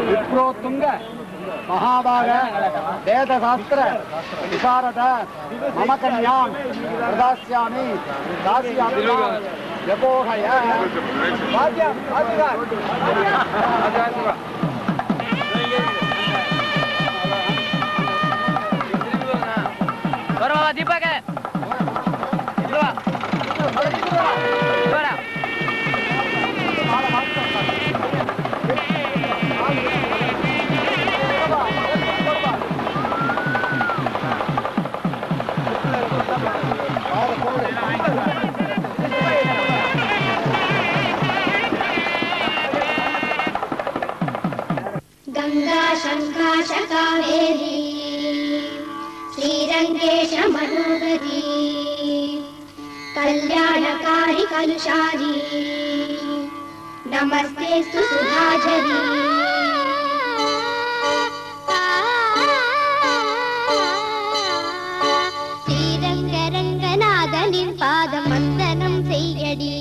विप्रोत्तुंग महाभाग वेदशास्त्र विशारद मम कन्यां प्रदास्यामि दास्यामि यपोहय दीपक गंगा शंकाश कावेरी श्रीरंगेश मनोहरी कल्याणकारी कलुषारी नमस्ते सुधाझरी श्रीरंगरंगनाथनिन पादवंदनं सेयडी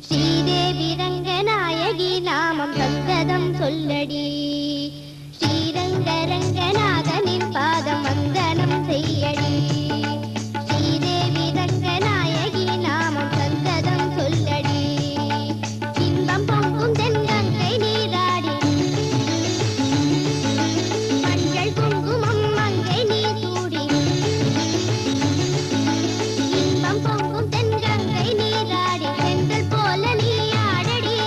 श्रीदेवी रंगनायकी नामं सन्ततं सोल्लडी श्रीरंगरंगनाथनिन पादवंदनं सेयडी श्रीदेवी रंगनायकी नामं सन्ततं सोल्लडी इன்பம் பொங்கும் தென்கங்கை நீராடி மஞ்சள் குங்குமம் மங்கை நீ சூடி இன்பம் பொங்கும் தென்கங்கை நீராடி செந்தல் போல நீ ஆடடி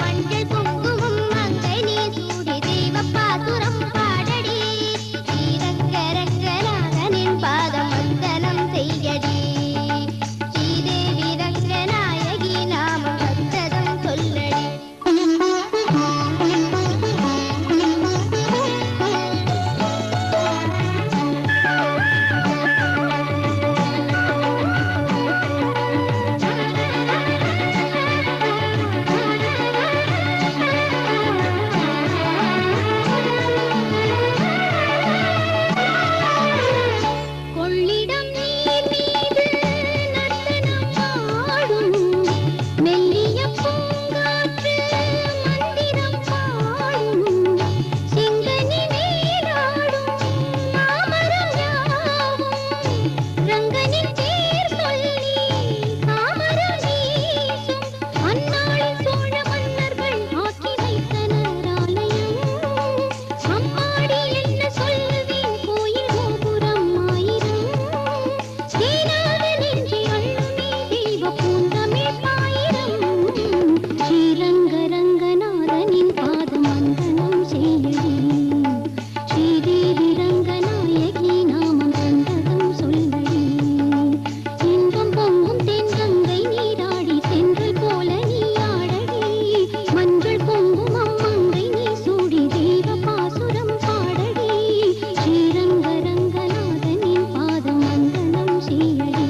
மஞ்சள் குங்குமம் மங்கை நீ சூடி தெய்வ பாசுரம் பாடடி ஸ்ரீரங்கரங்கநாதனின் பாதம் வந்தனம் செய்யடி ஸ்ரீதேவி ரங்கநாயகி நாமம் சந்ததம் சொல்லடி கொள்ளிடம் நீர் மீது நர்த்தனம் ஆடும் மெல்லிய பூங்காற்று மந்திரம் பாடும் சிங்கனி நீராடும் மாமரம் யாவும் ரங்கனின் பேர் சொல்லி காமரம் வீசும் அந்நாளில் சோழ மன்னர்கள் ஆக்கி வைத்தனர் ஆலயம் அம்மாடி என்ன சொல்லுவேன் கோயில் கோபுரம் ஆயிரம் சேனாத நெஞ்சி அள்ளுமே தெய்வ பூந்தமிழ் பாயிரம் ஸ்ரீரங்கரங்கநாதனின் பாதம் வந்தனம் செய்யடி ஸ்ரீதேவி ரங்கநாயகி நாமம் சந்ததம் சொல்லடி இன்பம் பொங்கும் தென்கங்கை நீராடி தென்றல் போல நீ ஆடடி மஞ்சள் குங்குமம் மங்கை நீ சூடி தெய்வ பாசுரம் பாடடி ஸ்ரீரங்கரங்கநாதனின் பாதம் வந்தனம் செய்யடி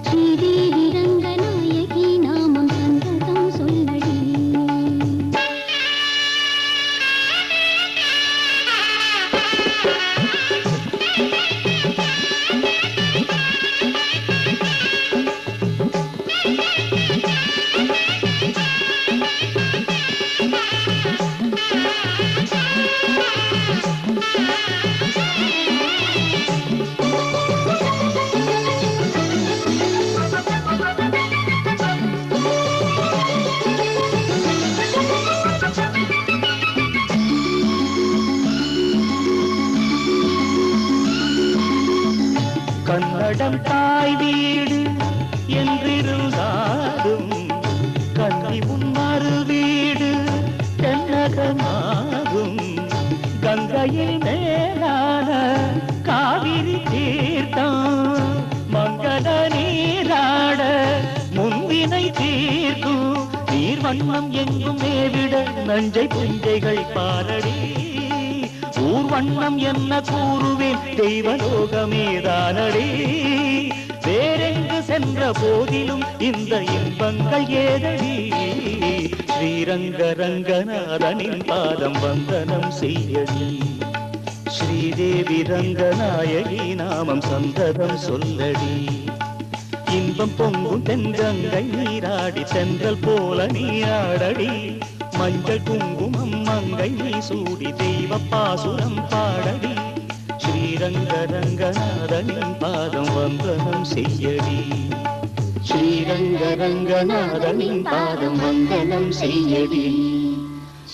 ஸ்ரீதேவி ரங்கநாயகி நாமம் சந்ததம் சொல்லடி கன்னடம் தாய் வீடு என்றிருந்தாலும் கன்னி முன்மறு வீடு தென்னகமாகும் கங்கையில் மேலான காவிரி தீர்த்தம் மங்கள நீராட முன்வினை தீர்க்கும் நீர் வண்ணம் எங்கும் மேவிட நஞ்சை புஞ்சைகள் பாரடி ஊர் வண்ணம் என்ன கூறுவேன் தெய்வலோகமேதானடி வேறெங்கு சென்ற போதிலும் இந்த இன்பங்கள் ஏதடி ஸ்ரீரங்கரங்கநாதனின் பாதம் வந்தனம் செய்யடி ஸ்ரீதேவி ரங்கநாயகி நாமம் சந்ததம் சொல்லடி இன்பம் பொங்கும் தென்கங்கை நீராடி தென்றல் போல நீராடடி மஞ்சள் குங்குமம் மங்கை நீ சூடி தெய்வ பாசுரம் பாடடி ஸ்ரீரங்க ரங்கநாதனின் பாதம் வந்தனம் செய்யடி ஸ்ரீரங்க ரங்கநாதனின் பாதம் வந்தனம் செய்யடி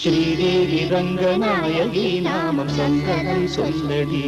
ஸ்ரீதேவி ரங்கநாயகி நாமம் சங்கரம் சொல்லடி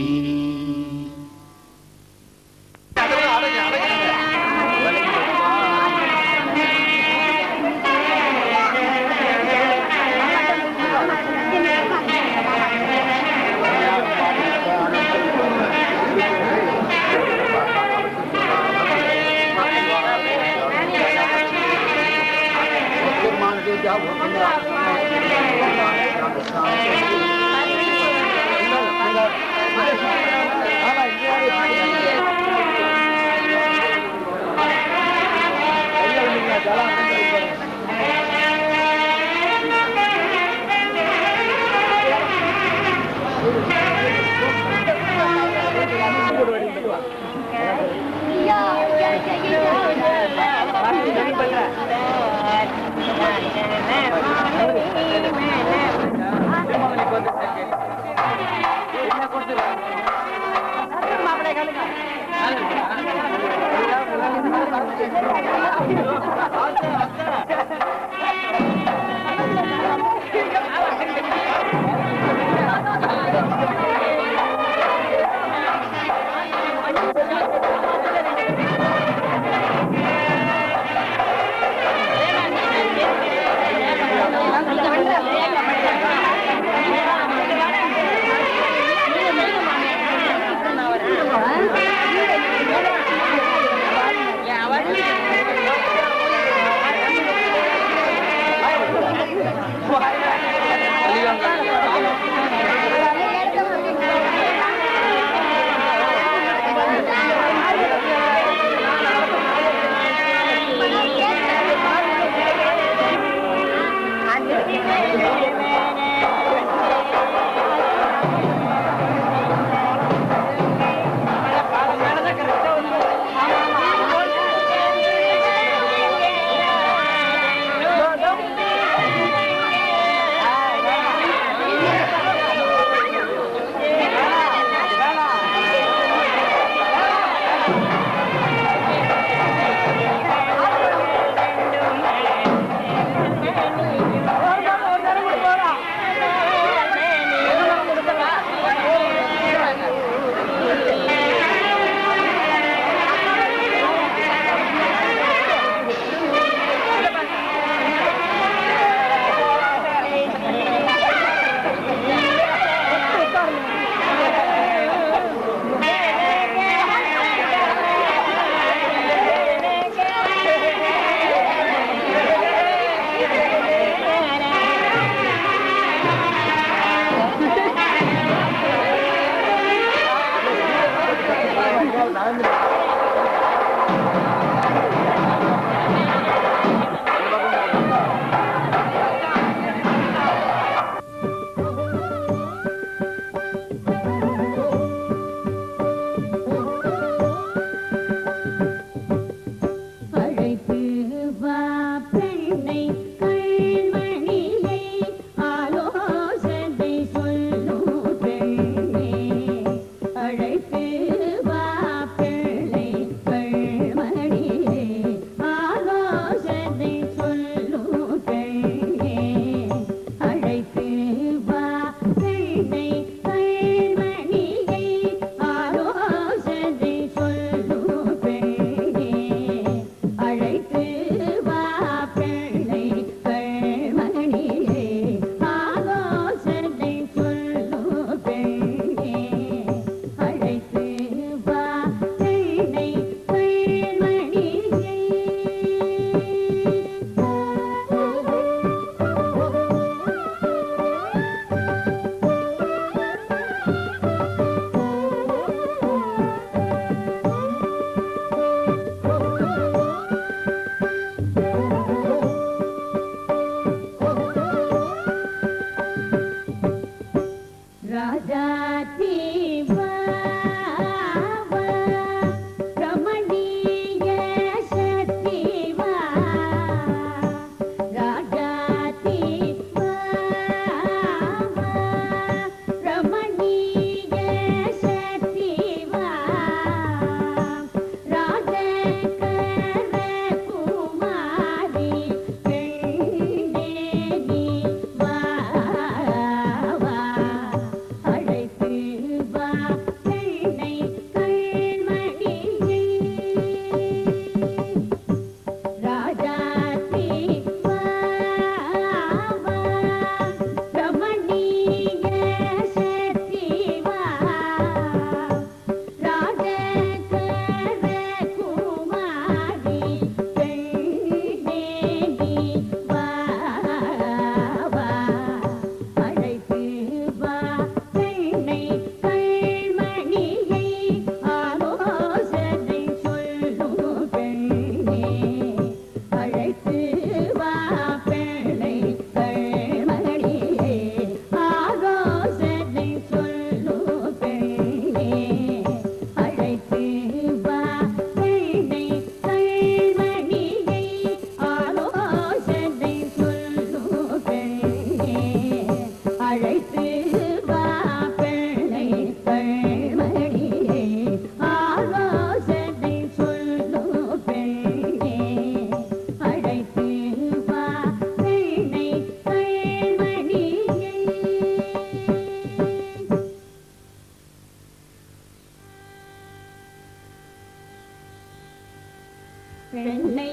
பெண்ணை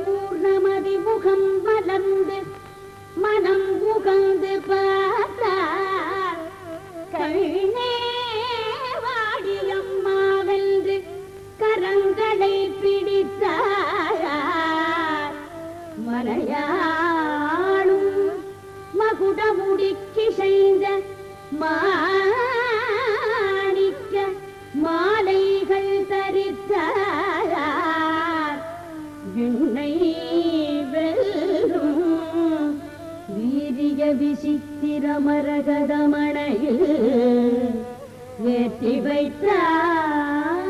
பூர்ணமதி முகம் மலர்ந்து மனம் உகந்து பார்த்தார் கண்ணே வாடியம்மாவென்று கரங்களை பிடித்தார் மலையாளும் மகுடமுடிக்கு செய்த மாணிக்க மாலைகள் தரித்தார் விண்ணை வெல்லும் வீரிய விசித்திர மரகதமணையில் ஏற்றி வைத்தார்.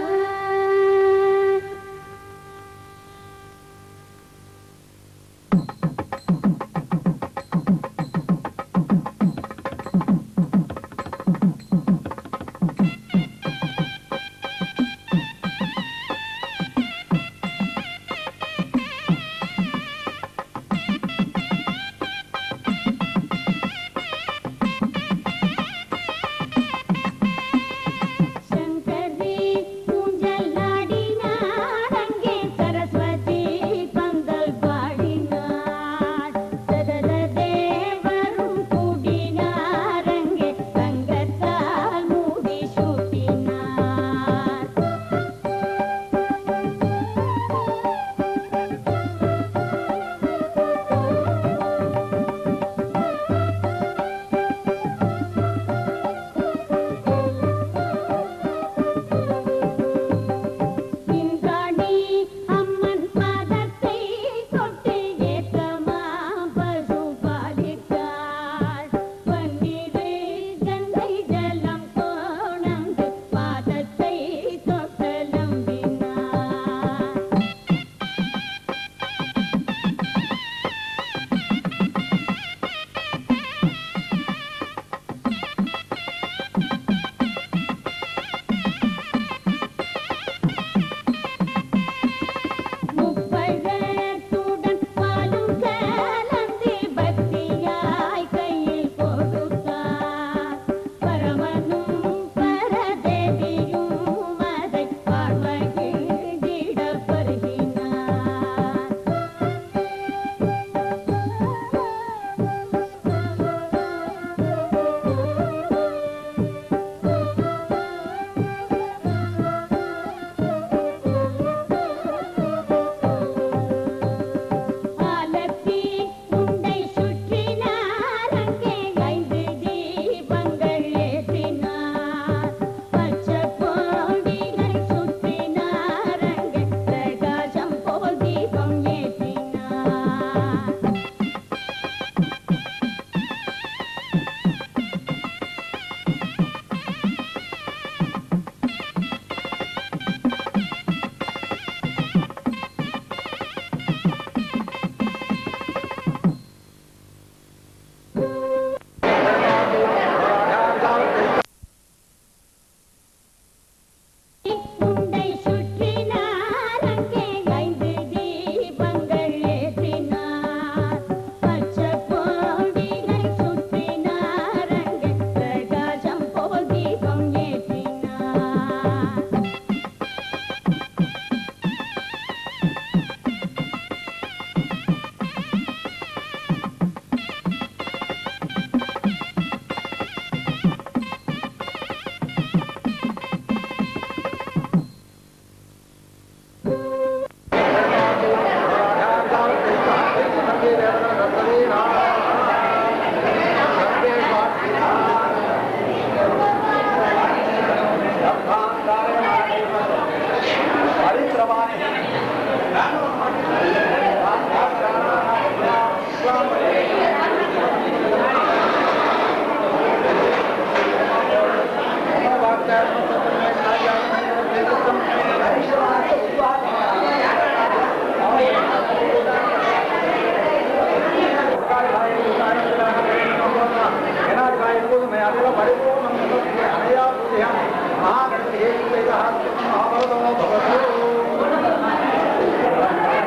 महागणपतिः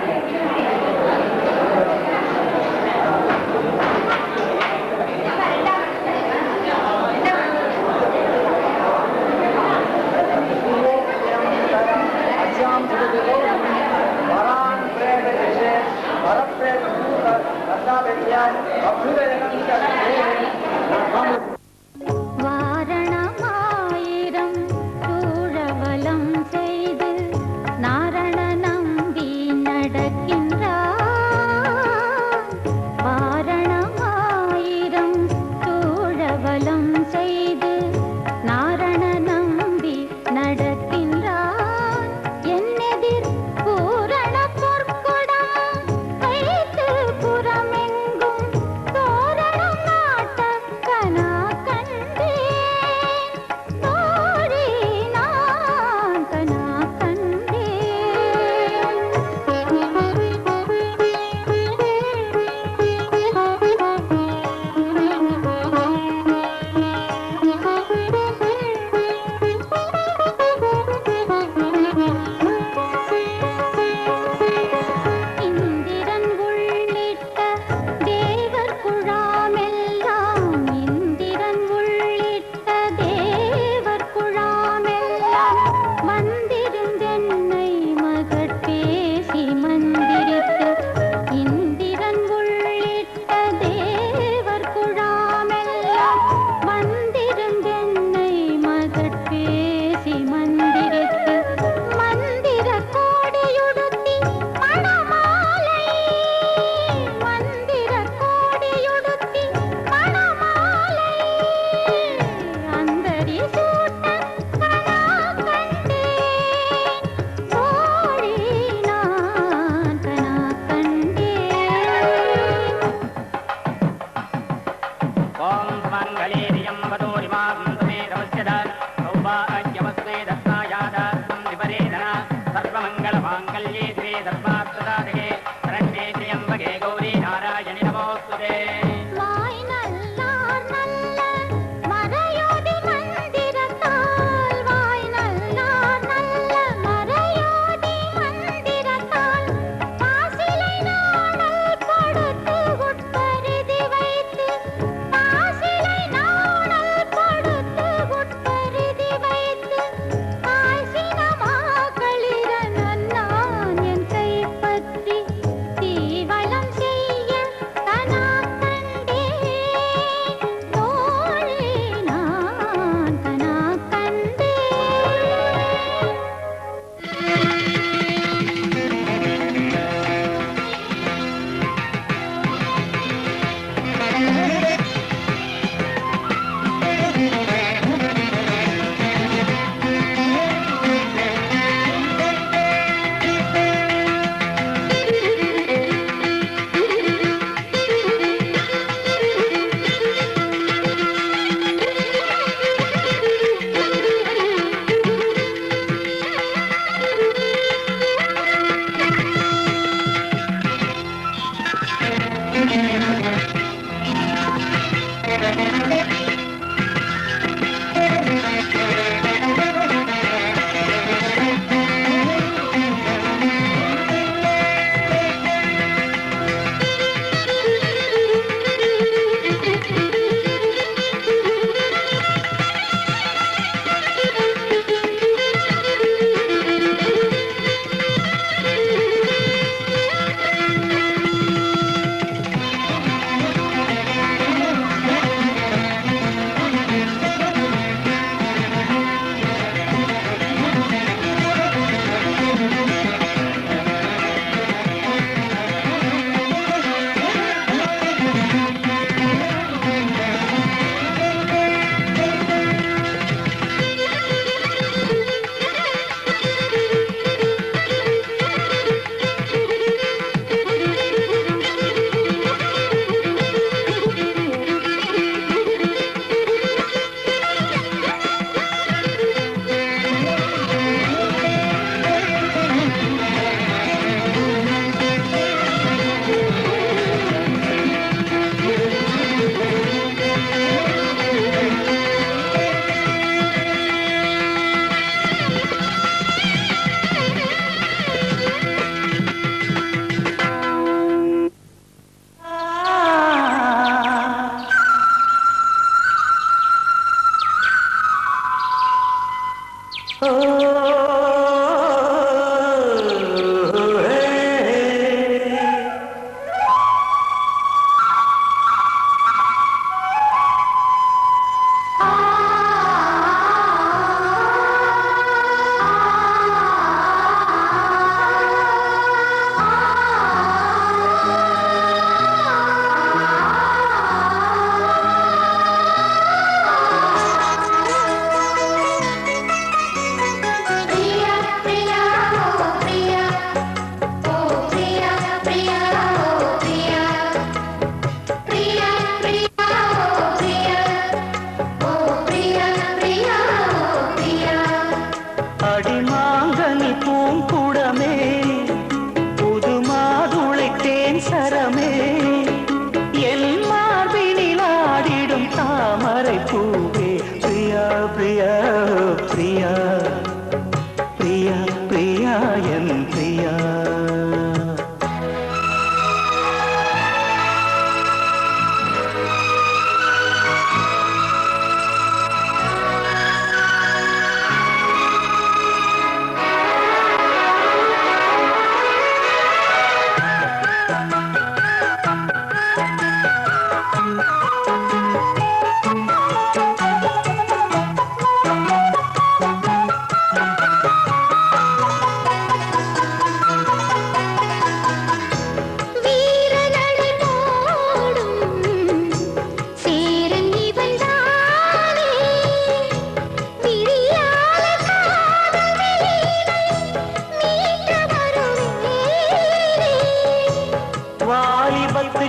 தர்மாத்ரதாதகே சரண்யே த்ரியம்பகே கௌரி நாராயணி நமோஸ்துதே. வாய் நல்லார் நல்ல மறையோதி மந்திரத்தால் வாய் நல்லார் நல்ல மறையோதி மந்திரத்தால் பாசிலை நாடல் கொடுத்து உட்பரிதி வைத்து பாசிலை நாடல் கொடுத்து உட்பரிதி வைத்து ஆசினமாக்களிர நன்னான் என் கைப்பற்றி தீவலம் செய்ய கனா கண்டே தோழே நான் கனா கண்டே.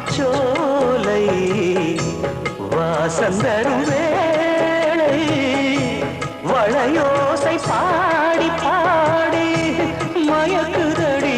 சோலை வாசந்தரும் வேளை வளையோசை பாடி பாடி மயக்குதடி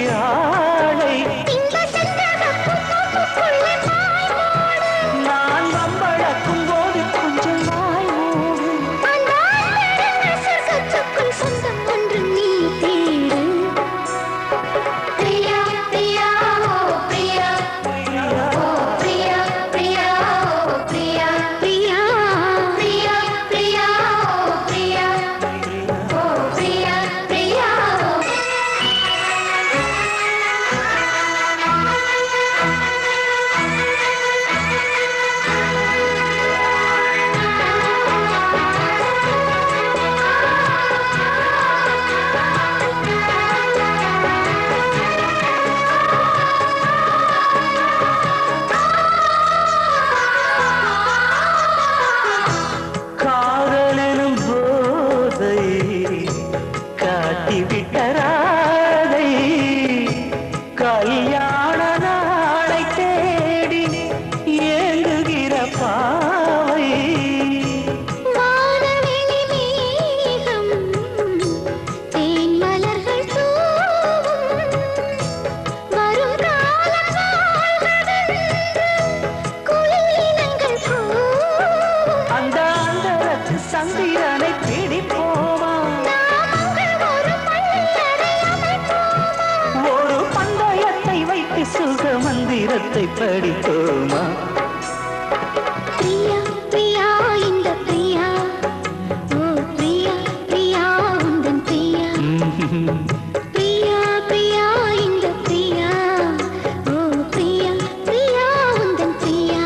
வேதத்தை படித்தோமா? பிரியா பிரியா இந்த பிரியா, ஓ பிரியா பிரியா உந்தன் பிரியா, பிரியா பிரியா இந்த பிரியா, ஓ பிரியா பிரியா உந்தன் பிரியா.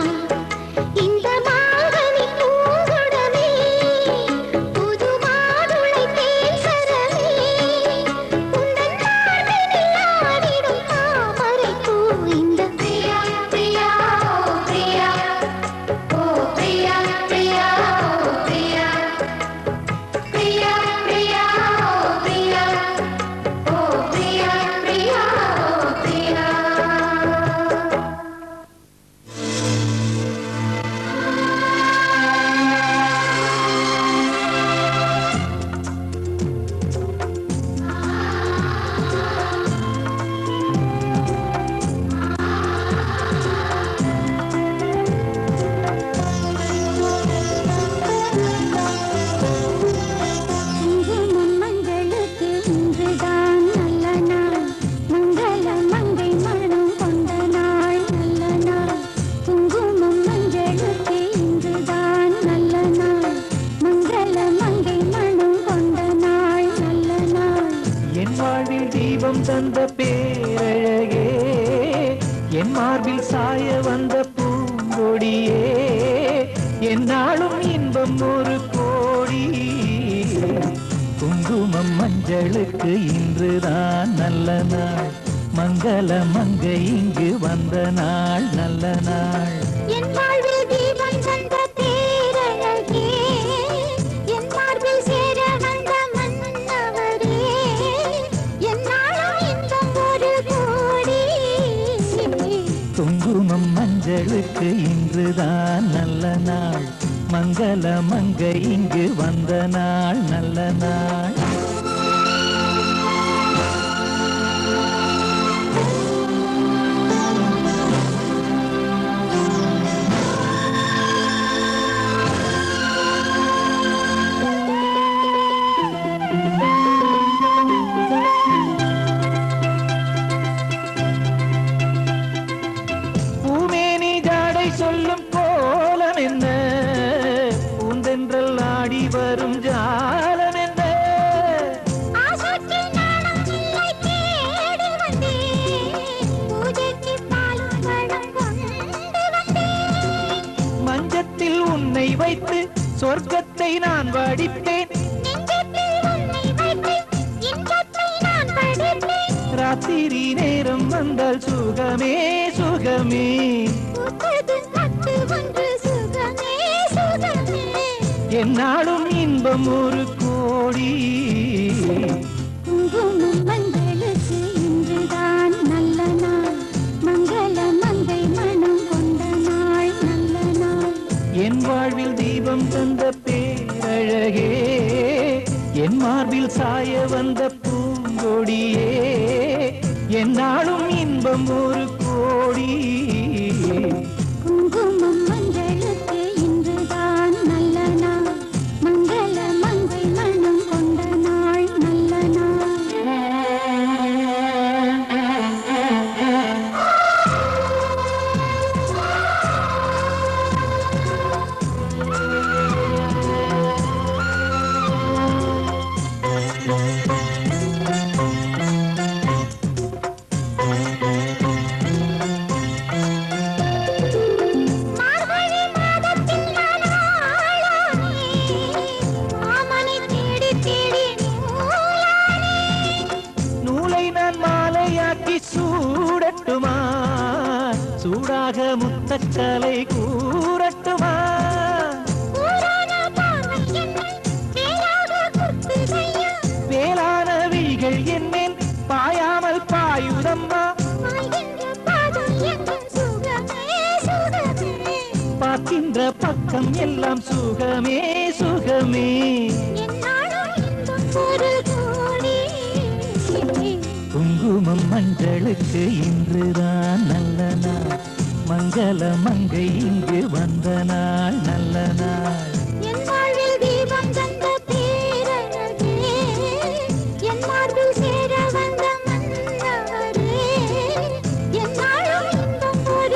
இந்த மாங்கனி பூங்குடமே, புது மாதுளை தேசரமே, உந்தன் மார்பினில் ஆடிடும் தாமரை பூ. இந்த பிரியா பிரியா ஓ பிரியா, ஓ பிரியா பிரியா ஓ பிரியா, பிரியா பிரியா ஓ பிரியா, ஓ பிரியா பிரியா ஓ பிரியா. குங்குமம் மங்களுக்கு இன்றுதான் நல்ல நாள், மங்கள மங்கை மனம் கொண்ட நாள் நல்ல நாள். குங்குமம் மங்களுக்கு இன்றுதான் நல்ல நாள், மங்கள மங்கை மனம் கொண்ட நாள் நல்ல நாள். என் வாழ்வில் தீபம் தந்த பேரழகே, என் மார்பில் சாய வந்த பூங்கொடியே, என்னாலும் இன்பம் ஒரு கோடி. குங்குமம் மஞ்சளுக்கு இன்றுதான் நல்ல நாள், மங்கள மங்கை இங்கு வந்த நாள் நல்ல நாள். என் வாழ்வில் தீபம் தந்த பேரழகே, என் மார்பில் சேர வந்த மன்னவரே, என்னாலும் இன்பம் ஒரு கோடி. குங்குமம் மஞ்சளுக்கு இன்றுதான் நல்ல நாள், மங்கள மங்கை இங்கு வந்த நாள் நல்ல நாள். பூமேனி ஜாடை சொல்லும் கோலம் என்ன, பூந்தென்றல் ஆடி வரும் ஜாலம் என்ன. ஆசைக்கு நாணம் இல்லை தேடி வந்தேன், பூஜைக்கு பாலும் பழம் கொண்டு வந்தேன். மஞ்சத்தில் உன்னை வைத்து சொர்க்கத்தை நான் வடிப்பேன், நெஞ்சத்தில் உன்னை வைத்து இன்பத்தை நான் படிப்பேன். ராத்திரி நேரம் வந்தால் சுகமே சுகமே. பூத்தது பட்டு ஒன்று சுகமே சுகமே. என்னாலும் இன்பம் ஒரு கோடி. குங்குமம் மங்களுக்கு இன்றுதான் நல்ல நாள், மங்கள மங்கை மனம் கொண்ட நாள் நல்ல நாள். என் வாழ்வில் தீபம் தந்த பேரழகே, என் மார்பில் சாய வந்த பூங்கொடியே, என்னாலும் இன்பம் ஒரு கோடி. குங்குமம் மங்களுக்கு இன்றுதான் நல்ல நாள், மங்கள மங்கை மனம் கொண்ட நாள் நல்ல நாள். மார்கழி மாதத்தில் நான் ஆளானே, மாமனை தேடி தேடி நூலானே. நூலை நான் மாலையாக்கி சூடட்டுமா, சூடாக முத்தக்கலை கூறட்டுமா. ஊரான பார்வை என்னை வேலாக குத்துதையா, வேளானவிகள் என்னேன் பாயாமல் பாயுதம்மா. பாய்கின்ற பாதம் எங்கும் சுகமே சுகமே. பார்க்கின்ற பக்கம் எல்லாம் சுகமே சுகமே. என்னாலும் இன்பம் ஒரு கோடி. குங்குமம் மஞ்சளுக்கு இன்றுதான் நல்ல நாள், மங்கள மங்கை இங்கு வந்த நாள் நல்ல நாள். என் வாழ்வில் தீபம் தந்த பேரழகே, என் மார்பில் சேர வந்த மன்னவரே, என்னாலும் இன்பம் ஒரு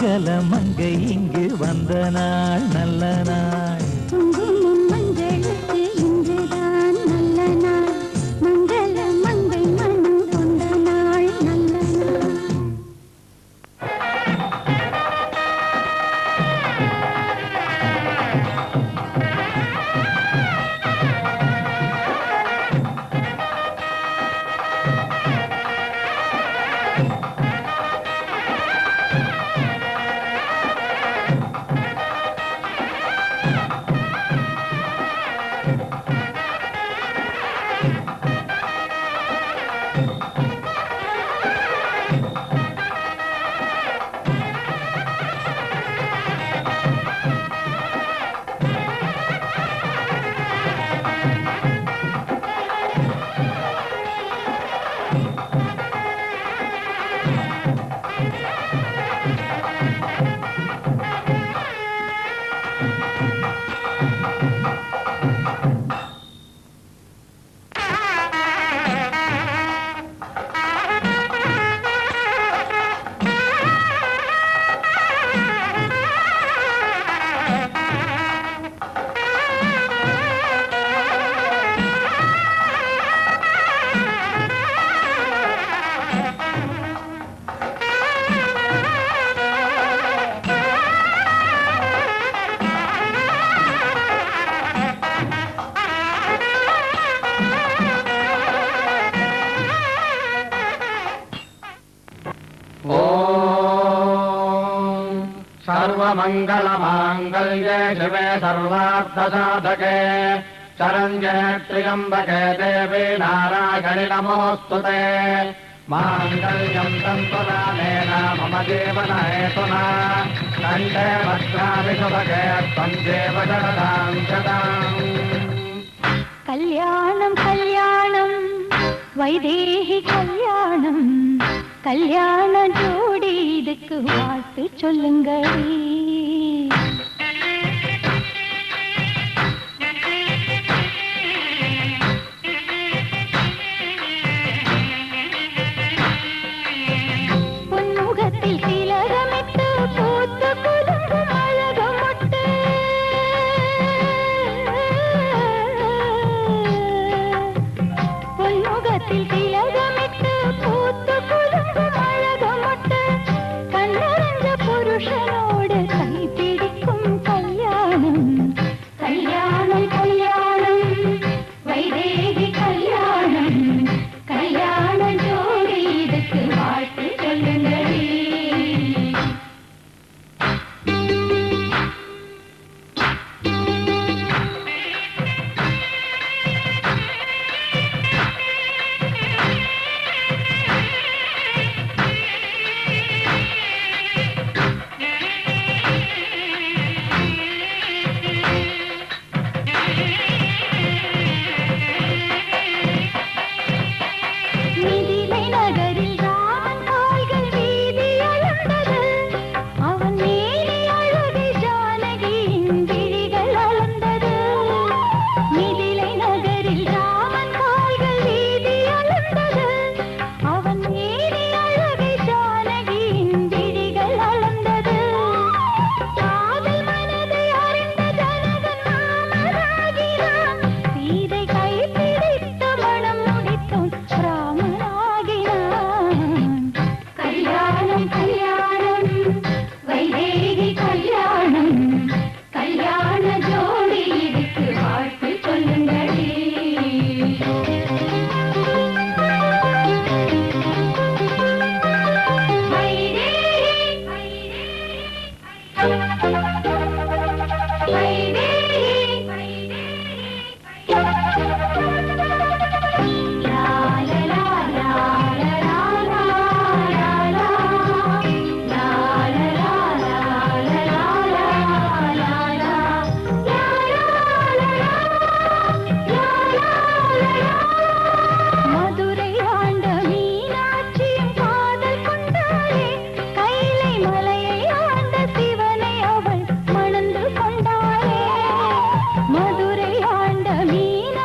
மங்கள மங்கை இங்கு வந்த நாள் நல்ல நாள். குங்குமம் மஞ்சளுக்கு இன்றுதான் நல்ல நாள். மங்கள மங்கை மனம் கொண்ட நாள் நல்ல நாள். सर्वमङ्गलमाङ्गल्ये शिवे सर्वार्थसाधके शरण्ये त्र्यम्बके देवी नारायणि नमोऽस्तुते। माङ्गल्यं तन्तुनानेन मम जीवनहेतुना कण्ठे भद्राणि शुभगे त्वञ्जेव शरदां शताम्. கல்யாணம் கல்யாணம் வைதேகி கல்யாணம். கல்யாண ஜோடி இதுக்கு வாழ்த்து சொல்லுங்கடி. பொன்முகத்தில் திலகமிட்டு பூத்து குலுங்கும் அழகமொட்டு. பொன்முகத்தில் திலகமிட்டு பூத்து குலுங்கும் அழகமொட்டு. கண்ணறிஞ்ச புருஷனோடு கைப்பிடிக்கும் கல்யாணம். கல்யாணம் கல்யாணம் வைதேகி கல்யாணம். கல்யாண ஜோடி இதுக்கு வாழ்த்து சொல்லுங்கடி. மிதிலை நகரில் ராமன் கால்கள் வீதி அளந்தது. அவன் மேனி அழகை ஜானகியின் விழிகள் அளந்தது. மிதிலை நகரில் ராமன் கால்கள் வீதி அளந்தது. அவன் மேனி அழகை ஜானகியின் விழிகள் அளந்தது. காதல் மனதை அறிந்த ஜனகன் மாமனாகினான். சீதை கைப்பிடித்த மனம் முடித்தோன் ராமனாகினான். கல்யாணம் கல்யாணம் வைதேகி கல்யாணம். கல்யாண ஜோடி இதுக்கு வாழ்த்து சொல்லுங்கடி. மதுரை ஆண்ட மீனாட்சியும் காதல் கொண்டாளே. கைலை மலையை ஆண்ட சிவனை அவள் மணந்து கொண்டாளே. மதுரை ஆண்ட மீனாட்சி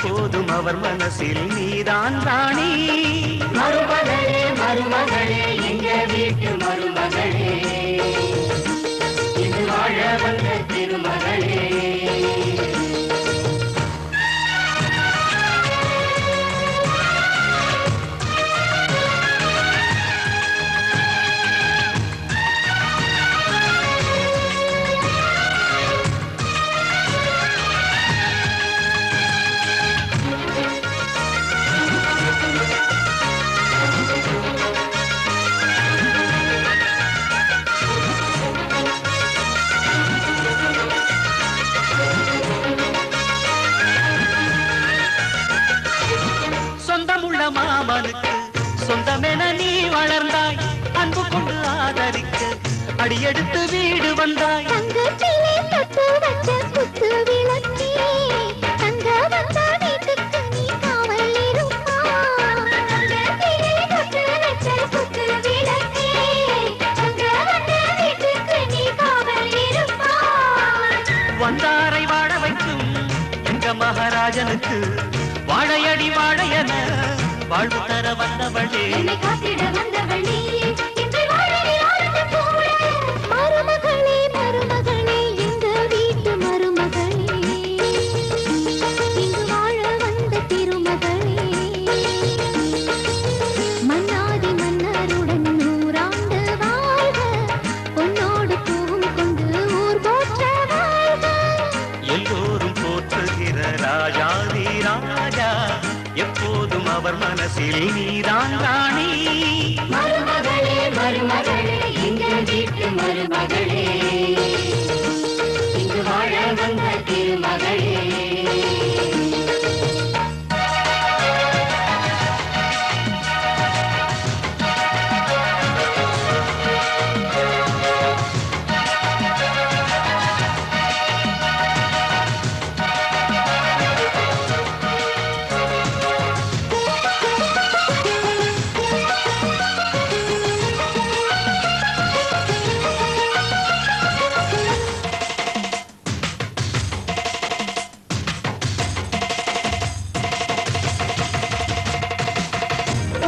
எப்போதும் அவர் மனசில் நீதான் ராணி. மருமகளே மருமகளே எங்க வீட்டு மருமகளே, இது வாழ வந்த திருமகளே. சொந்தமுள்ள மாமனுக்கு சொந்தமென நீ வளர்ந்தாய். அன்பு கொண்டு ஆதரிக்க அடியெடுத்து வீடு வந்தாய். தங்கத்திலே தொட்டு வச்ச குத்து விளக்கே, தங்க வந்த வீட்டுக்கு நீ காவல் இருப்பா. தங்கத்திலே தொட்டு வச்ச குத்து விளக்கே, தங்க வந்த வீட்டுக்கு நீ காவல் இருப்பா. வந்தாரை வாழ வைக்கும் எங்க மகாராஜனுக்கு வாழையடி வாழையன வாழ்வு தர வந்தவளே. என்னை காத்திட வந்தவள் நீயே, இன்று வாழவில் ஆழ்ந்து போல. மருமகளே மருமகளே எங்க வீட்டு மருமகளே, இங்கு வாழ வந்த திருமகளே. மன்னாதி மன்னருடன் 100 ஆண்டு வாழ்க, பொன்னோடு பூவும் கொண்டு ஊர் போற்ற வாழ்க. எல்லோரும் போற்றுகிற ராஜாதி ராஜா, எப்போதும் அவர் மனசில் நீதான் ராணி. மருமகளே மருமகளே எங்க வீட்டு மருமகளே, இங்கு வாழ வந்த திருமகளே.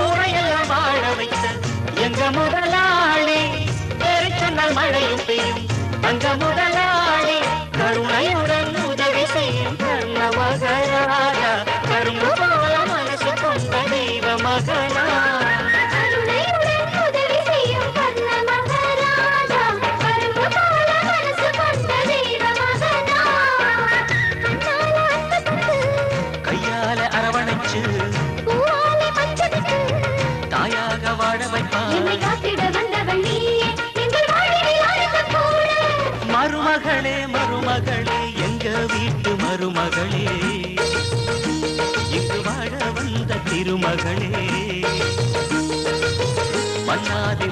ஊரையெல்லாம் வாழ வைத்த எங்க முதலாளி, பேரை சொன்னால் மழையும் பெய்யும் அங்க முதலாளி. கருணையுடன் உதவி செய்யும் கர்ண மகராஜா, கரும்பு போல மனசு கொண்ட தெய்வ மகனா. கருணையுடன் உதவி செய்யும் கர்ண மகாராஜா, கரும்பு போல மனசு கொண்ட தெய்வ மகனா. கண்ணால அன்பு தந்து, கையால அரவணைச்சு பூவாலே பஞ்சமிட்டு, தாயாக வாழ வைப்பான். என்னை காத்திட வந்தவள் நீயே, எங்கள் வாழ்வில் ஆழ்ந்து போல. மருமகளே மருமகளே எங்க வீட்டு மருமகளே, இங்கு வாழ வந்த திருமகளே. மன்னாதி